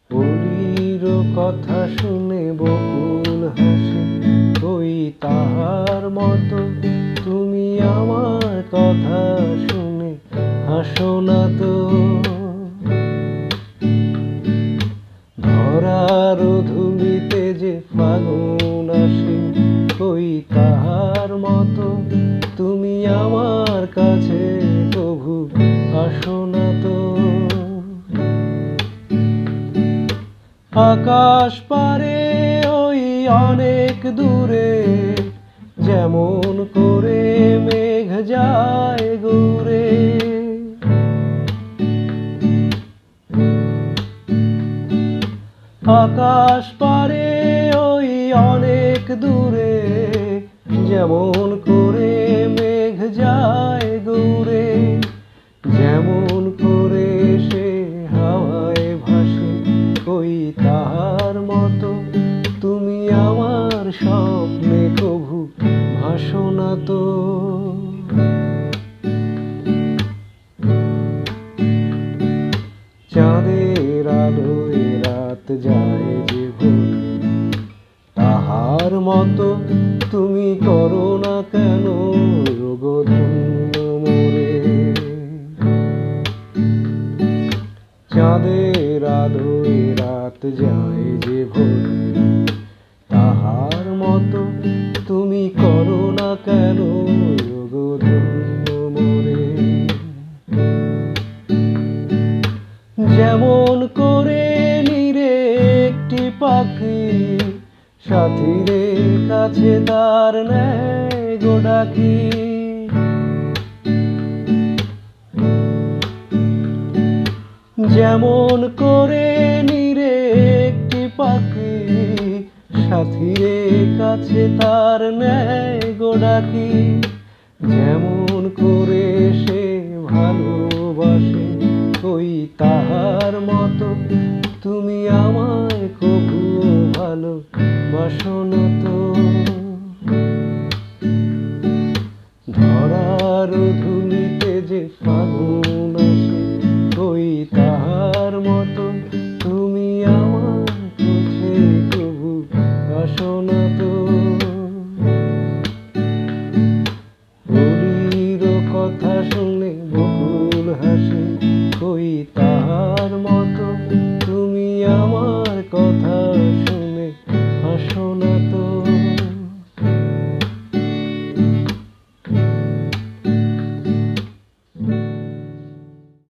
কলির কথা শুনে বকুল হাসে, ওই তাহার মতো তুমি আমার কথা শুনে হাসো না তো। ধরার ধুলিতে যে ফাগুন আসে, ওই তাহার মতো তুমি আমার কাছে কভু আসো না তো। আকাশ পারে ওই অনেক দূরে, যেমন করে মেঘ যায় ঘুরে। আকাশ পারে ওই অনেক দূরে, যেমন করে মেঘ যায় ঘুরে। যেমন করে সে হাওয়ায় ভাসে, ওই তাহার মতো তুমি আমার স্বপ্নে কভু ভাসো না তো। চাঁদের আলোয় রাত যায় যে ভোর, তাহার মতো তুমি করো না কেন যোগধন্য মোরে। চাঁদের আলোয় রাত যায় যে ভোর, তাহার মতো তুমি করো না কেন যোগধন্য মোরে। যেমন করে নিরে একটি পাখি সাথীরে কাছে তার নেয় গো ডাকি। যেমন করে নিরে একটি পাখি সাথীরে কাছে তার নেয় গো ডাকি। যেমন করে সে ভালোবাসে, ওই তাহার মতো তুমি আমায় কভু ভালোবাসো না তো।